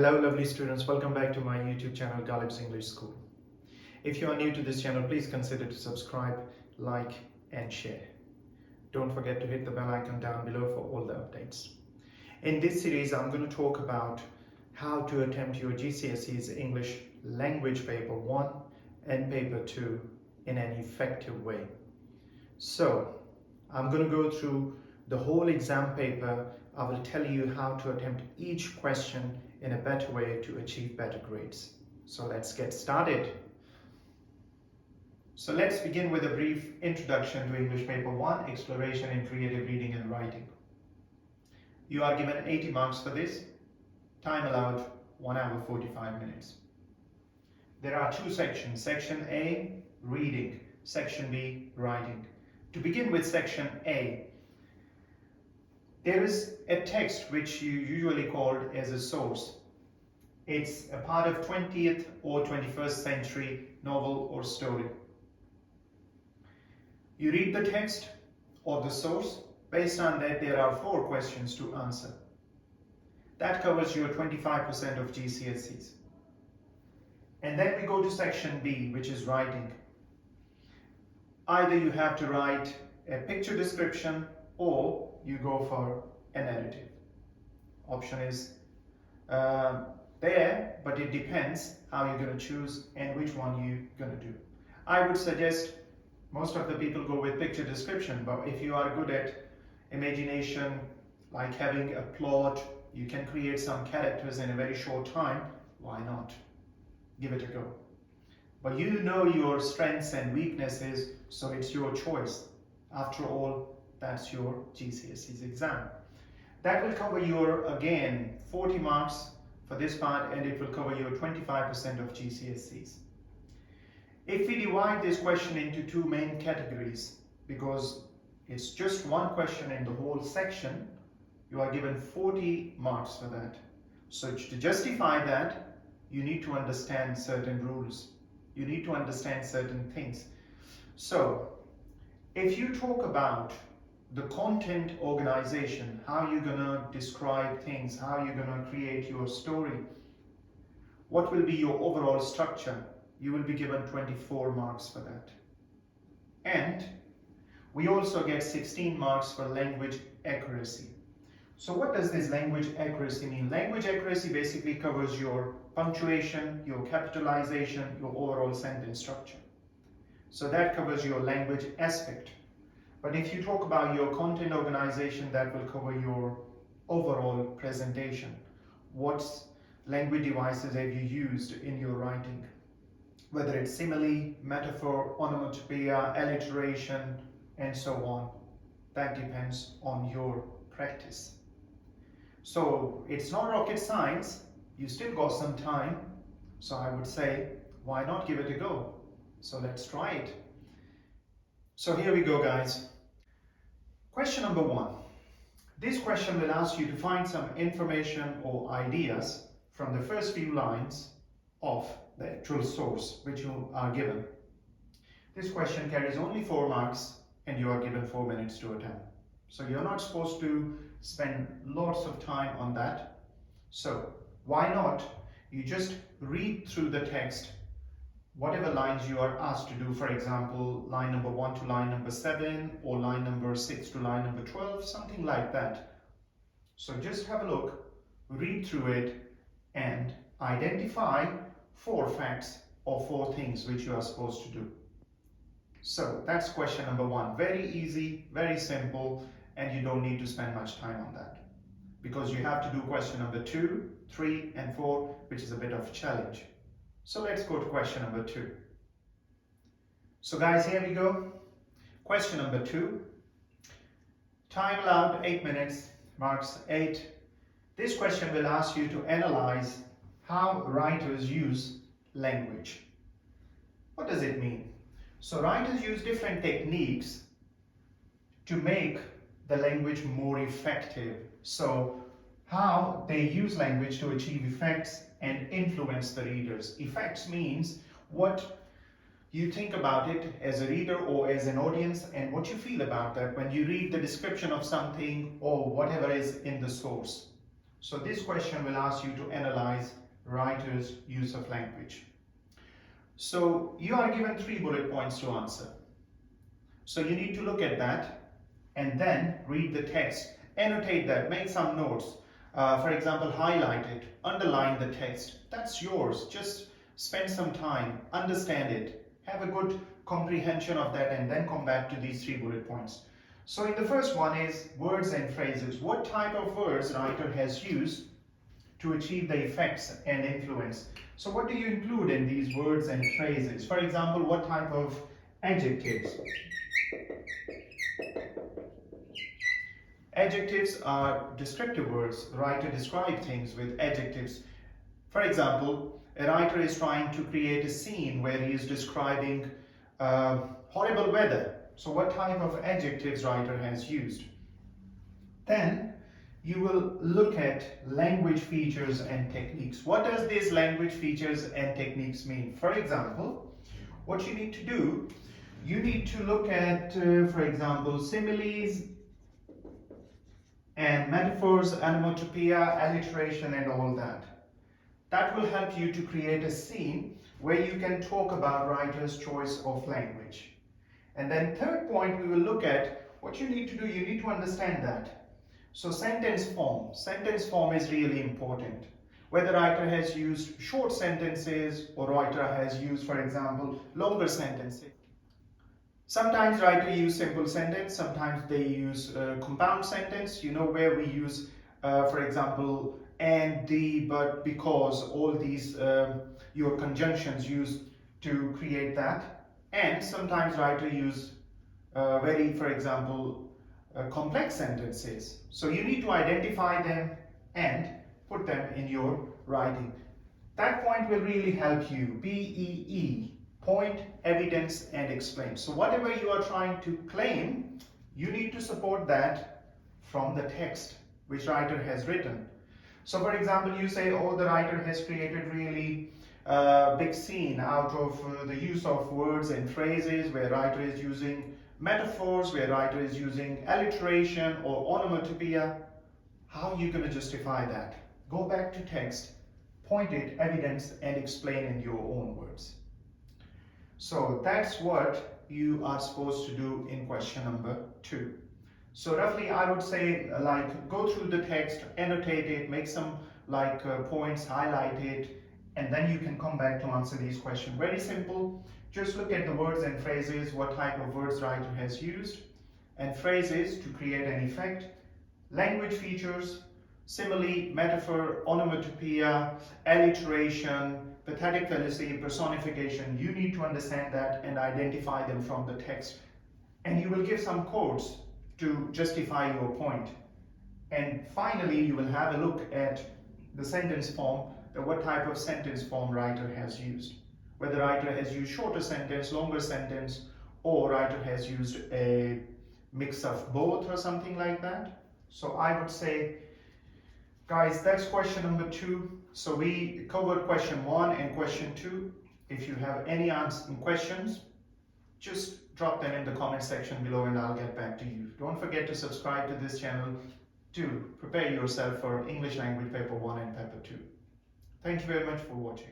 Hello lovely students, welcome back to my YouTube channel Ghalib's English School. If you are new to this channel, please consider to subscribe, like and share. Don't forget to hit the bell icon down below for all the updates. In this series, I'm going to talk about how to attempt your GCSE's English Language Paper 1 and Paper 2 in an effective way. So, I'm going to go through the whole exam paper. I will tell you how to attempt each question in a better way to achieve better grades. So let's get started. So let's begin with a brief introduction to English Paper 1, Exploration in Creative Reading and Writing. You are given 80 marks for this. Time allowed 1 hour 45 minutes. There are two sections. Section A, Reading. Section B, Writing. To begin with Section A, there is a text which you usually call as a source. It's a part of 20th or 21st century novel or story. You read the text or the source. Based on that, there are 4 questions to answer. That covers your 25% of GCSEs. And then we go to Section B, which is Writing. Either you have to write a picture description or you go for a narrative. Option is there, but it depends how you're going to choose and which one you're going to do. I would suggest most of the people go with picture description, but if you are good at imagination, like having a plot, you can create some characters in a very short time, why not? Give it a go. But you know your strengths and weaknesses, so it's your choice. After all, that's your GCSE's exam. That will cover your, again, 40 marks for this part, and it will cover your 25% of GCSEs. If we divide this question into 2 main categories, because it's just one question in the whole section, you are given 40 marks for that. So to justify that, you need to understand certain rules. You need to understand certain things. So if you talk about the content organization, how you're going to describe things, how you're going to create your story, what will be your overall structure, you will be given 24 marks for that. And we also get 16 marks for language accuracy. So what does this language accuracy mean? Language accuracy basically covers your punctuation, your capitalization, your overall sentence structure. So that covers your language aspect. But if you talk about your content organization, that will cover your overall presentation. What language devices have you used in your writing? Whether it's simile, metaphor, onomatopoeia, alliteration, and so on. That depends on your practice. So it's not rocket science. You still got some time. So I would say, why not give it a go? So let's try it. So here we go, guys. Question number 1. This question will ask you to find some information or ideas from the first few lines of the actual source which you are given. This question carries only 4 marks and you are given 4 minutes to attempt. So you're not supposed to spend lots of time on that. So why not you just read through the text, whatever lines you are asked to do, for example, line number 1 to line number 7 or line number 6 to line number 12, something like that. So just have a look, read through it and identify 4 facts or 4 things which you are supposed to do. So that's question number 1. Very easy, very simple, and you don't need to spend much time on that. Because you have to do question number 2, 3 and 4, which is a bit of a challenge. So let's go to question number 2. So guys, here we go. Question number 2. Time allowed 8 minutes, marks 8. This question will ask you to analyze how writers use language. What does it mean? So writers use different techniques to make the language more effective. So how they use language to achieve effects and influence the readers. Effects means what you think about it as a reader or as an audience and what you feel about that when you read the description of something or whatever is in the source. So this question will ask you to analyze writer's use of language. So you are given 3 bullet points to answer. So you need to look at that and then read the text, annotate that, make some notes. For example, highlight it, underline the text. That's yours. Just spend some time, understand it, have a good comprehension of that, and then come back to these 3 bullet points. So in the first one is words and phrases. What type of words writer has used to achieve the effects and influence? So what do you include in these words and phrases? For example, what type of adjectives? Adjectives are descriptive words. The writer describes things with adjectives. For example, a writer is trying to create a scene where he is describing horrible weather. So what type of adjectives writer has used? Then you will look at language features and techniques. What does these language features and techniques mean? For example, what you need to do, you need to look at, for example, similes and metaphors, onomatopoeia, alliteration, and all that. That will help you to create a scene where you can talk about writer's choice of language. And then third point, we will look at what you need to do. You need to understand that. So sentence form. Sentence form is really important. Whether writer has used short sentences or writer has used, for example, longer sentences. Sometimes writer use simple sentence, sometimes they use compound sentence, you know, where we use, for example, and, the, but, because, all these your conjunctions used to create that. And sometimes writer use very, for example, complex sentences. So you need to identify them and put them in your writing. That point will really help you. PEE. Point, evidence, and explain. So whatever you are trying to claim, you need to support that from the text which writer has written. So for example, you say, oh, the writer has created really big scene out of the use of words and phrases, where writer is using metaphors, where writer is using alliteration or onomatopoeia. How are you going to justify that? Go back to text, point it, evidence, and explain in your own words. So that's what you are supposed to do in question number 2. So roughly I would say, like, go through the text, annotate it, make some points, highlight it, and then you can come back to answer these questions. Very simple. Just look at the words and phrases, what type of words writer has used, and phrases to create an effect, language features, simile, metaphor, onomatopoeia, alliteration, pathetic fallacy, personification. You need to understand that and identify them from the text. And you will give some quotes to justify your point. And finally, you will have a look at the sentence form, what type of sentence form writer has used. Whether writer has used shorter sentence, longer sentence, or writer has used a mix of both or something like that. So I would say, guys, that's question number 2. So we covered question 1 and question 2. If you have any questions, just drop them in the comment section below and I'll get back to you. Don't forget to subscribe to this channel to prepare yourself for English Language Paper 1 and Paper 2. Thank you very much for watching.